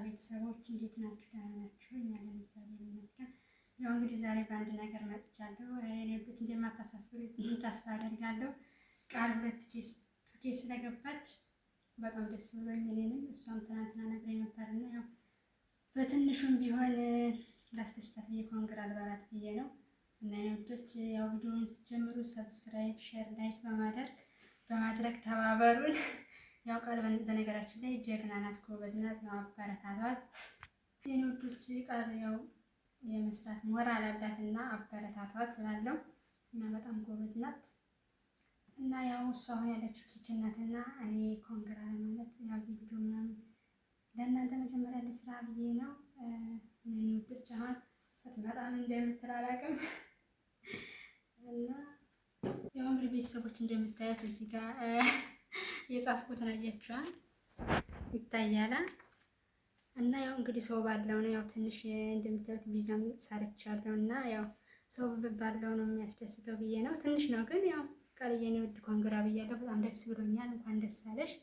ቤተሰቦች እንዴት ናችሁ? ደህና ናችሁ? እኛ ደህና እግዚአብሔር ይመስገን። ያው እንግዲህ ዛሬ በአንድ ነገር መጥቻለሁ። የኔ ልጆች እንደማታሳፍሩ ተስፋ አደርጋለሁ። ቃል 2K ስለገባች በጣም ደስ ብሎኝ እኔንም እሷም ትናንትና ነግረኝ ነበርና ያው በትንሹም ቢሆን ላስደስታት ብዬ ኮንግራ ልበላት ብዬ ነው። እና ልጆች ያው ቪዲዮውን ስትጀምሩ ሰብስክራይብ፣ ሼር፣ ላይክ በማድረግ ተባበሩን። ያው ቃል በነገራችን ላይ ጀግና ናት፣ ጎበዝ ናት። ያው አበረታቷት የኔ ልጆች። ቃል ያው የመስራት ሞራል አላትና አበረታቷት እላለሁ። እና በጣም ጎበዝ ናት። እና ያው እሷ አሁን ያለችው ኪችን ናትና እኔ ኮንግራ ለማለት ያው እዚህ ቪዲዮ ምናምን ለእናንተ መጀመሪያ ልስራ ብዬ ነው። እኔ ልጆች አሁን ስትመጣ ምን እንደምትል አላውቅም። እና ያው እንግዲህ ቤተሰቦች እንደምታዩት እዚህ ጋር የጻፍኩትን አያችኋል፣ ይታያል። እና ያው እንግዲህ ሰው ባለው ነው ያው ትንሽ እንደምታዩት ቪዛም ሰርቻለሁ። እና ያው ሰው ባለው ነው የሚያስደስተው ብዬ ነው። ትንሽ ነው ግን ያው ቃልዬ ነው ወድ ኮንግራ ብያለሁ። በጣም ደስ ብሎኛል። እንኳን ደስ አለሽ።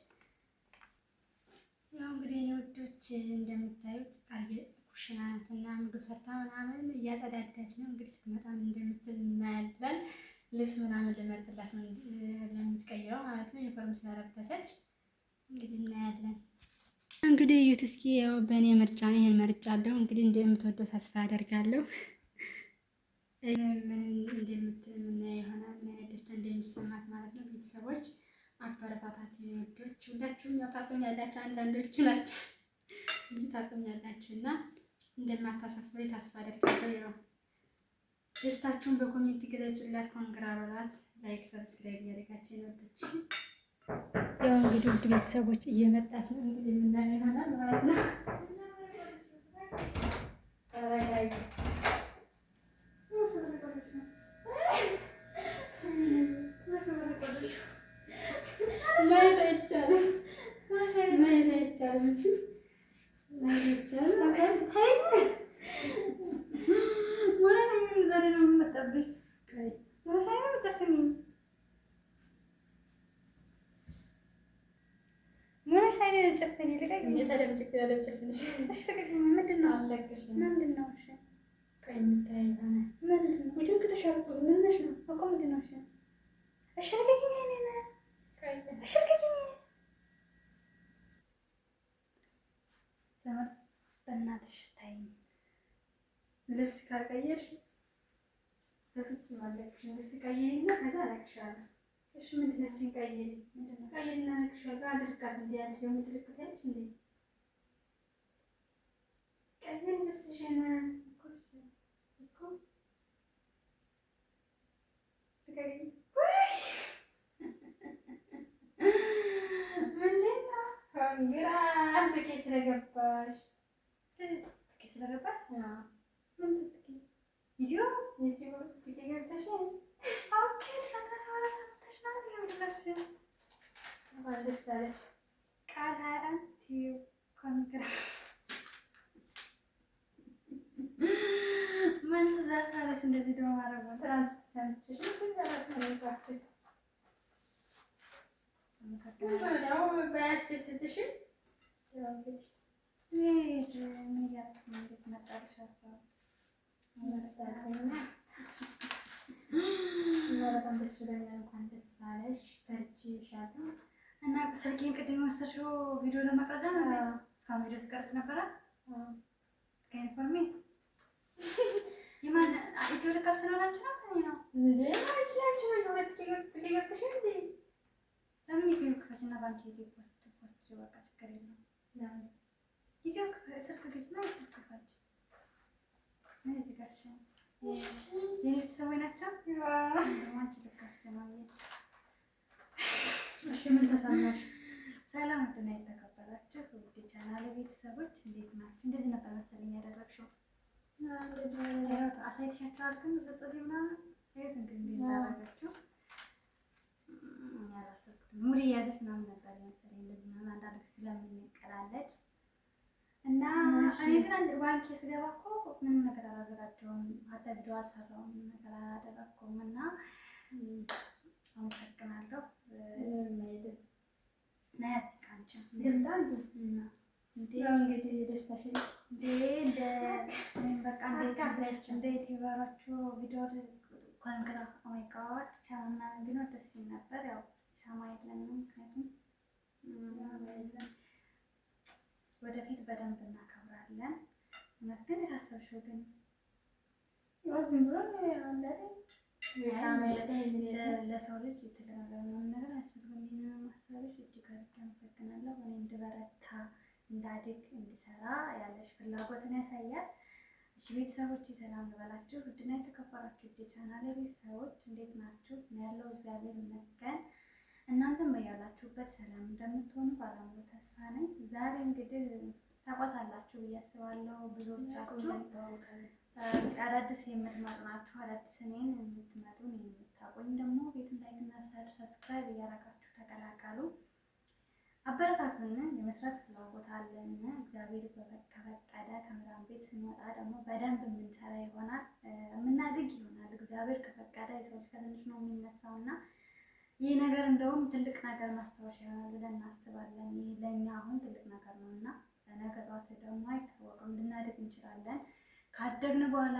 ያው እንግዲህ እኔ ወዶች እንደምታዩት ቃልዬ ኩሽና ናትና ምግብ ሰርታ ምናምን እያጸዳዳች ነው። እንግዲህ ስትመጣ ምን እንደምትል እናያለን። ልብስ ምናምን ልመርጥላት ነው ለምትቀይረው ማለት ነው። ዩኒፎርም ስለለበሰች እንግዲህ እናያለን። እንግዲህ እዩት እስኪ ያው በእኔ ምርጫ ነው። ይሄን መርጫለሁ። እንግዲህ እንደምትወደው ተስፋ አደርጋለሁ። ምን እንደምትል የምናየው ይሆናል። ምን አይነት ደስታ እንደሚሰማት ማለት ነው። ቤተሰቦች አበረታታት ወዶች፣ ሁላችሁም ያው ታቆኛላችሁ። አንዳንዶቹ ናቸው እንጂ ታቆኛላችሁ እና እንደማታሳፍሩ ተስፋ አደርጋለሁ። ያው ደስታችሁን በኮሜንት ገለጹላት። ኮንግራ በሏት። ላይክ ሰብስክራይብ እያደረጋችሁ ወዶች። ያው እንግዲህ ውድ ቤተሰቦች እየመጣች ነው። እንግዲህ የምናየው ይሆናል ማለት ነው። ተረጋጊ። ማየት አይቻልም። ማየት አይቻልም። እሺ ማየት አይቻልም። ዛሬ ነው የምመጣብሽ። ወራሻይ ነው ተፈኒ ወራሻይ ነው ተፈኒ ለቀኝ የተደም ችግር አለ ተፈኒሽ ምንድን ነው አለቅሽ ምንድን ነው? እሺ ቀይ ምታይ ሆነ ምንድን ነው? ወዲሁ ከተሻልኩ ምን ነሽ ነው አቆ ምንድን ነው? እሺ እሺ ለቀኝ እኔ ነኝ ቀይ እሺ ለቀኝ ዘመድ በእናትሽ ታይ ልብስ ካልቀየርሽ በፍጹም አለቅሽም። ልብስ ቀይሪና ከዛ አለቅሻለሁ። እሺ ምንድን ነው? ሲቀይሪ ምንድን ነው? ቀይሪና አለቅሻለሁ። አድርቃት እንዴ አንቺ ደግሞ ትልቅታለሽ እንዴ? ቀይሪ ልብስሽን እኮ ቀይሪ። ምንድን ነው? ኮንግራ ትኬ ስለገባሽ ትኬ ስለገባሽ ምን ትኬ ቪዲዮ ገብተሽ ኦኬ ተነሳራ ሰጥተሽ ነው ያምርሽ። እንኳን ደስ አለሽ ቃል 21 ኮንግራ ምን ተዛሳለሽ እንደዚህ ደግሞ ማረግ ነው። ትናንት ተሰምችሽ ግን ራስ ነው ጻፍኩት። ነው ባያስደስትሽ ምን ያልኩ እንዴት መጣልሽ ሀሳብ በጣም ደስ ብሎኛል። እንኳን ደስ አለሽ። በርቺሻለሁ። እና ስልኬን ቅድም ወሰድሽው ቪዲዮ ለመቅረጽ ነው። እስካሁን ቪዲዮ ስቀርጽ ነበረ። ከዩኒፎርሜ የማን ኢትዮ ልካፍት ነው ላንቺ ነው እኔ ነው እንዴ? አንቺ ላንቺ ወይ ሁለት ትገበሽ እንዴ? ለምን ኢትዮ ልካፍትና ባንቺ ኢትዮ ፖስት በቃ ችግር የለም። ኢትዮ ስልክ ግጭ ነው ልካፋች እዚህ ጋር የቤተሰቦች ናቸው። አንቺ ልካቸው ነው። እሺ ምን ተሰማሽ? ሰላም እና የተከበራችሁ ውድ ቻናሌ ቤተሰቦች እንዴት ናችሁ? እንደዚህ ነበር መሰለኝ ያደረግሽው። እንደዚህ ነው አሳይተሻቸዋል። ግን ዘጽሪ ምናምን እየት እንደምታደርጋችሁ ያላሰብኩት ሙሉ ያዘች ምናምን ነበር መሰለኝ። እንደዚህ ምናምን አንዳንድ ስለምንቀላለድ እና እኔ ግን አንድ ባንክ ስገባ እኮ ምንም ነገር አላደረጋቸውም። ሀታ ቪዲዮ አልሰራሁም፣ ምንም ነገር አላደረኩም። እና አመሰግናለሁ ናቸው። ድምጣሉ እንግዲህ ደስታሽን በቃ እንደ ዩቲዩበሮቹ ቪዲዮ ኮንግራ ኦማይ ጋድ ሻማ ምናምን ቢኖር ደስ ይል ነበር። ያው ሻማ የለንም፣ ምክንያቱም ወደፊት በደንብ እናከብራለን። እውነት ግን የታሰብሽው ግን ዝም ብሎ ለሰው ልጅ የተለያየ ነገር አያስፈልግም። ማሰብሽ እጅግ አድርጌ አመሰግናለሁ። እኔ እንድበረታ እንዳድግ እንዲሰራ ያለሽ ፍላጎትን ያሳያል። እሺ ቤተሰቦች ሰላም ልበላችሁ። ውድና የተከበራችሁ የቻናሌ ቤተሰቦች እንዴት ናችሁ? ያለው እግዚአብሔር ይመስገን። እናንተም በያላችሁበት ሰላም እንደምትሆኑ ባለሙሉ ተስፋ ነኝ። ዛሬ እንግዲህ ታውቋታላችሁ ብዬ አስባለሁ ብዙዎቻችሁ አዳዲስ የምትመጡ ናችሁ። አዳዲስ እኔን የምትመጡን የምታውቁኝ ደግሞ ቤቱን ላይክ እና ሰብስክራይብ እያደረጋችሁ ተቀላቀሉ። አበረታቱን። የመስራት ፍላጎት አለን። እግዚአብሔር ከፈቀደ ከምራን ቤት ስንወጣ ደግሞ በደንብ የምንሰራ ይሆናል፣ የምናድግ ይሆናል። እግዚአብሔር ከፈቀደ የሰዎች ከትንሽ ነው የሚነሳው እና ይህ ነገር እንደውም ትልቅ ነገር ማስታወሻ ይሆናል ብለን እናስባለን። ይህ ለእኛ አሁን ትልቅ ነገር ነው እና ነገ ጠዋት ደግሞ አይታወቅም፣ ልናድግ እንችላለን። ካደግን በኋላ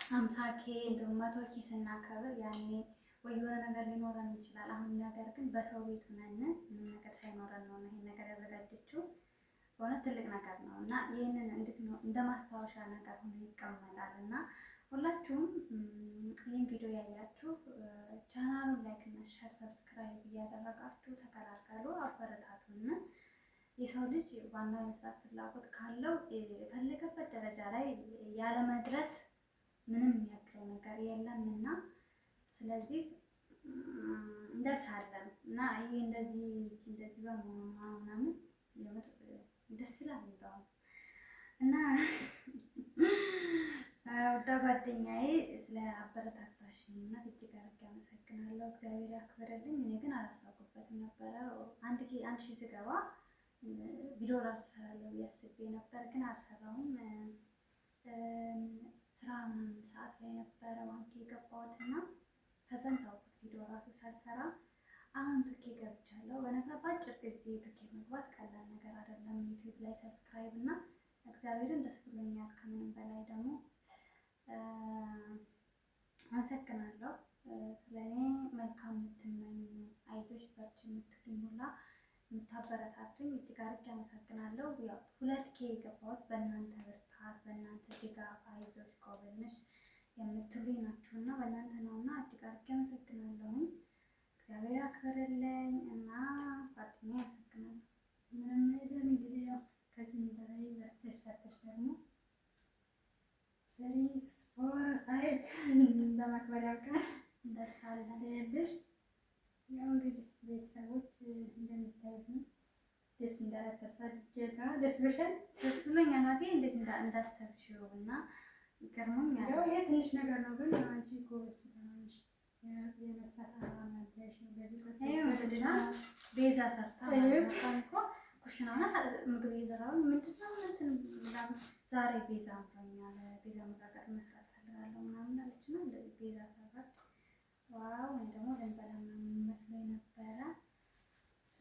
50K እንደውም 100K ስናከብር ያኔ ወይ የሆነ ነገር ሊኖረን ይችላል። አሁን ነገር ግን በሰው ቤት ሆነን ምንም ነገር ሳይኖረን ነው ይሄን ነገር ያዘጋጀችው። በእውነት ትልቅ ነገር ነው እና ይህንን እንዴት ነው እንደ ማስታወሻ ነገር ሆኖ ይቀመጣል እና ሁላችሁም ይህን ቪዲዮ ያያችሁ ቻናሉን ላይክ እና ሼር ሰብስክራይብ እያደረጋችሁ ተቀላቀሉ፣ አበረታቱን። የሰው ልጅ ዋናው የመስራት ፍላጎት ካለው የፈለገበት ደረጃ ላይ ያለመድረስ ምንም የሚያግረው ነገር የለም እና ስለዚህ እንደርሳለን እና ይሄ እንደዚህ በመሆኑ ምናምን የምር ደስ ይላል እንደውም እና ውዳ ጓደኛዬ ስለ አበረታታሽኝ እና እጅግ አድርጌ አመሰግናለሁ። እግዚአብሔር ያክብርልኝ። እኔ ግን አላሳውቅበትም ነበረ። አንድ ሺህ ስገባ ቪዲዮ ራሱ እሰራለሁ ብዬ አስቤ ነበር፣ ግን አልሰራሁም። ስራ ምናምን ሰዓት ላይ ነበረ ባንክ የገባሁት እና ከዛም ታውቁት ቪዲዮ ራሱ ሳልሰራ አሁን ትኬት ገብቻለሁ። በነገር በአጭር ጊዜ ትኬት መግባት ቀላል ነገር አይደለም። ዩቲዩብ ላይ ሰብስክራይብ እና እግዚአብሔርን ደስ ብሎኛል። ከምንም በላይ ደግሞ አመሰግናለሁ። ስለኔ መልካም የምትመኙ አይዞሽ በርቺ የምትሉኝ ሁላ የምታበረታቱኝ እጅግ አድርጌ አመሰግናለሁ። ያው 2K የገባሁት በእናንተ ብርታት፣ በእናንተ ድጋፍ አይዞሽ ጎበዝ ነሽ የምትሉኝ ናችሁና በእናንተ ነውና እጅግ አድርጌ አመሰግናለሁ። እግዚአብሔር ያክብርልኝ እና ጓደኛዬ አመሰግናለሁ። ምንም አይደለም እንግዲህ ያው ከዚህም በላይ በስተሰርተሽ ደግሞ 3 4 5 ለማክበር ያብቃን፣ እንደርሳለን ያለሽ ያው እንግዲህ ቤተሰቦች እንደምታዩት ነው። ደስ እንዳላት ተስፋ አድርጌ ደስ ብሎሻል? ደስ ብሎኛል። እናቴ እንዴት እንዳትሰብሽው እና ይገርመኛል። ያው ይሄ ትንሽ ነገር ነው፣ ግን አንቺ ጎበዝ ስለሆንሽ የመስራት ዓላማ ያለሽ ነው። በዚህ ቤዛ ሰርታ እኮ ኩሽናና ምግብ እየሰራሁ ምንድነው እንትን ዛሬ ቤዛ አምሮኛል፣ ቤዛ መጋገር መስራት ፈልጋለሁ ምናምን አለች እና እንደዚህ ቤዛ ሰራች። ዋው እኔ ደግሞ ልንበላ ምናምን መስሎኝ ነበረ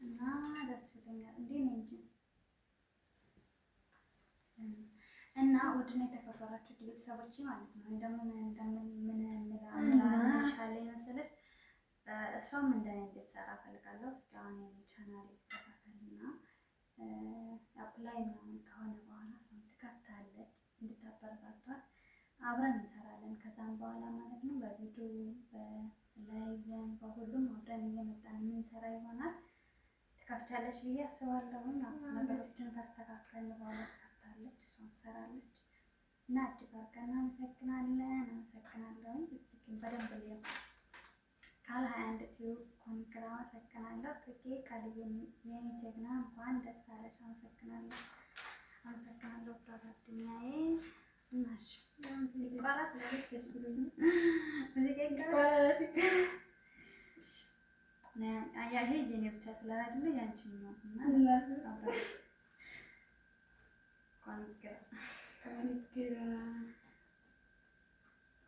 እና ደስ ብሎኛል። እንዴ ነው እንጂ እና ውድና የተከበራችሁ ቤተሰቦቼ ማለት ነው ምን እንላለን መሰለሽ፣ እሷም እንደኔ እንድትሰራ ፈልጋለሁ። እስኪ አሁን ቻናል ይስተካከልና አፕላይ ምናምን ከሆነ በኋላ እሷም ትከፍታለች። እንድታበረታቷት አብረን እንሰራለን። ከዛም በኋላ ማለት ነው በቪዲዮ በላይቭም በሁሉም አብረን እየመጣን የምንሰራ ይሆናል። ትከፍቻለች ብዬ አስባለሁ። ነገሮችን ካስተካከልን በኋላ ትከፍታለች፣ እሷም ትሰራለች እና እጅግ አድርገን አመሰግናለሁ። እስቲ ግን በደንብ ልየው ካለ 21 ቲዩብ ኮንግራ አመሰግናለሁ። ትኬ ካልየ የኔ ጀግና እንኳን ደስ አለሽ። አመሰግናለሁ ጓደኛዬ። እናሽ ይቆራስ ደስ ብሎኛል። ሙዚቃ ይቆራስ ይሄ የኔ ብቻ ስላላለ ያንቺም ነው እና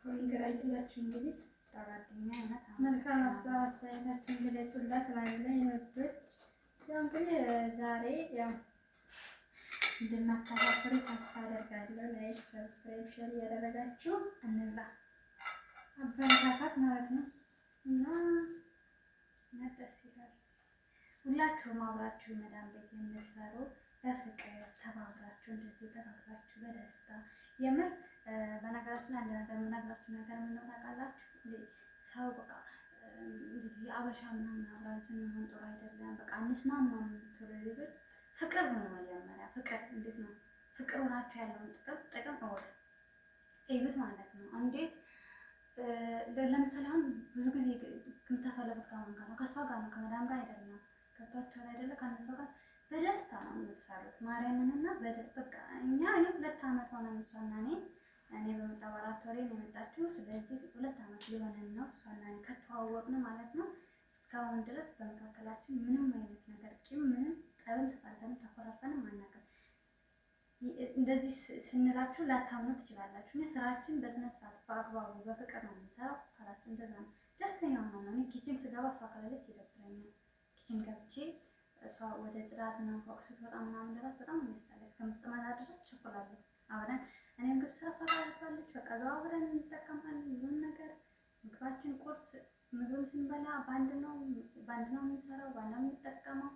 ኮንግራ ይላችሁ እንግዲህ ጓደኛዬ መልካም አስተያየታችሁን ግለጹላት። ላይ ወዶች ያው እንግዲህ ዛሬ ያው እንደማታሳፍሩ ተስፋ አደርጋለሁ። ላይክ፣ ሰብስክራይብ፣ ሼር እያደረጋችሁ እንብላ አበረታታት ማለት ነው እና ደስ ይላል። ሁላችሁም አብራችሁ መዳም ቤት የምትሰሩ በፍቅር ተባብራችሁ እንደዚህ ተካፍላችሁ በደስታ የምር በነገራችን ላይ አንድ ነገር የምነግራችሁ ነገር ምን ታውቃላችሁ? ሰው በቃ እንደዚህ አበሻ ምናምን አብረን ስንሆን ጥሩ አይደለም፣ በቃ እንስማማም የምትሉ ልጆች ፍቅር ነው መጀመሪያ። ፍቅር እንዴት ነው? ፍቅር ሆናችሁ ያለውን ጥቅም እዩት ማለት ነው። እንዴት ለምሳሌ አሁን ብዙ ጊዜ የምታሳለፉት ከማን ጋር ነው? ከእሷ ጋር ነው፣ ከመዳም ጋር አይደለም። ገብቷችኋል አይደለ? ከእነሱ ጋር በደስታ ነው የምትሰሩት። ማርያምንና በቃ እኔ 2 ዓመት ሆነ እሷና እኔ በመጣ በ4 ወሬ ነው የመጣችው። ስለዚህ 2 ዓመት ሊሆነን ነው እሷና እኔ ከተዋወቅን ማለት ነው። እስካሁን ድረስ በመካከላችን ምንም አይነት ነገር ቂም፣ ምንም ጠብም፣ ተጣልተንም ተኮራርፈንም አናውቅም። እንደዚህ ስንላችሁ ላታምኑ ትችላላችሁ። እኔ ስራችን በስነ ስርዓት በአግባቡ በፍቅር ነው የምንሰራው። ካላስ እንደዛ ነው። ደስተኛ ሆነ ነው። እኔ ኪችን ስገባ እሷ ካላለች ይደብረኛል። ኪችን ገብቼ እሷ ወደ ጽዳት እና ፎቅ ስትወጣ ምናምን ድረስ በጣም የሚያስጠላኝ እስከምትመጣ ድረስ ቸኮላለሁ። አብረን እኔም ግብ ስራ እሷ ታደርጋለች። በቃ እዛው አብረን እንጠቀማለን። ሁሉን ነገር ምግባችን፣ ቁርስ ምግብ ስንበላ በአንድ ነው የምንሰራው፣ በአንድ ነው የምንጠቀመው።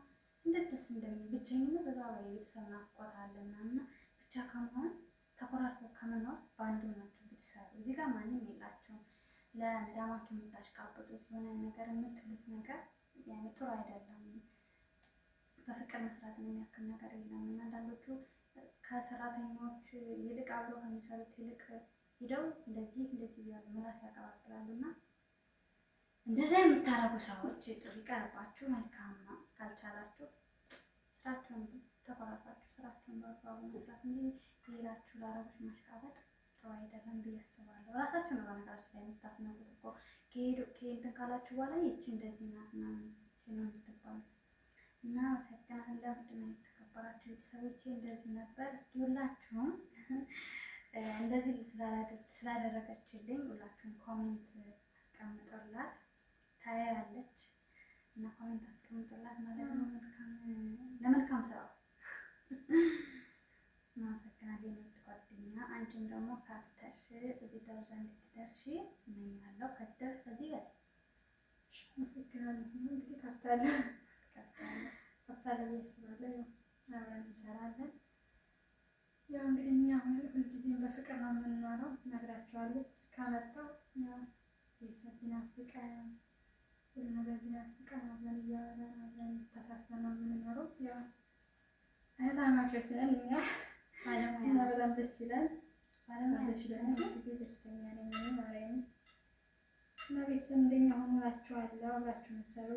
እንዴት ደስ እንደሚል ብቻኝነት በዛ ላይ ቤተሰብ ናፍቆት አለና እና ብቻ ከመሆን ተኮራርፎ ከመኖር በአንዱ ናችሁ ብትሰሩ። እዚህ ጋር ማንም የላቸውም። ለመዳማችሁ የምታሽቃብጡት የሆነ ነገር የምትሉት ነገር ያኔ ጥሩ አይደለም። በፍቅር መስራት የሚያክል ነገር የለም። እና አንዳንዶቹ ከሰራተኞች ይልቅ አብረው ከሚሰሩት ይልቅ ሂደው እንደዚህ እያሉ ምላስ ያቀባብላሉ። እና እንደዛ የምታረጉ ሰዎች ጥሩ ይቀርባችሁ፣ መልካም ነው። ካልቻላችሁ ስራችሁን ተኮራርፋችሁ ስራችሁን በአግባቡ መስራት እንጂ ሌላችሁ ለአረቦች ማሽቃበጥ ጥሩ አይደለም ብዬ አስባለሁ። ራሳችሁ ነው በነገራችን ላይ የምታስነቁት እኮ ከሄድን ካላችሁ በኋላ ይቺ እንደዚህ ናት ምናምን ነው የምትባሉት። እና አመሰግናለሁ። ውድና የተከበራችሁ ቤተሰቦቼ እንደዚህ ነበር። እስኪ ሁላችሁም እንደዚህ ስላደረገችልኝ ሁላችሁም ኮሜንት አስቀምጡላት። ታያለች እና ኮሜንት አስቀምጡላት ማለት ነው። ለመልካም ስራ እናመሰግናለን። ውድ ጓደኛ አንቺም ደግሞ ካፍተሽ እዚህ ደረጃ እንድትደርሺ እመኛለሁ። ከዚህ በላይ አመሰግናለሁ። እንግዲህ ከፍታለሁ ብዬ አስባለሁ። አብረን እንሰራለን። ያው እንግዲህ እኛ ሁልጊዜም በፍቅር ነው የምንኖረው። ነግራቸዋለች ካመጣው ቤተሰብ ቢናፍቀን ሁሉ ነገር ቢናፍቀን አብረን እያወራን አብረን ተሳስበን ነው የምንኖረው። ያው እህታማቾች ነን እኛ እና በጣም ደስ ይላል። ጊዜ ደስተኛ ነኝ ማርያም እና ቤተሰብ እንደኛ ሆኖ እላችኋለሁ። አብራችሁ የምትሰሩ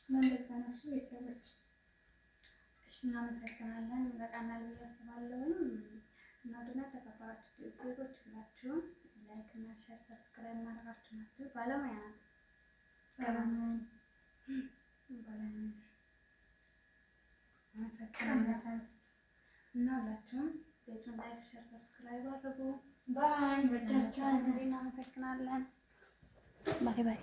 እና እንደዛ ነው ቤተሰቦች። እሺ እናመሰግናለን። በቃናል ብዬ አስባለሁ። እና ወደና ተከበራችሁ ዜጎች ሁላችሁም ላይክ እና ሼር ሰብስክራይብ ማድረጋችሁ ናችሁ። ባለሙያ ናት እና ሁላችሁም ቤቱን ላይክ ሼር ሰብስክራይብ አድርጉ። ባይ ወዳችኋለሁ። እናመሰግናለን። ባይ ባይ።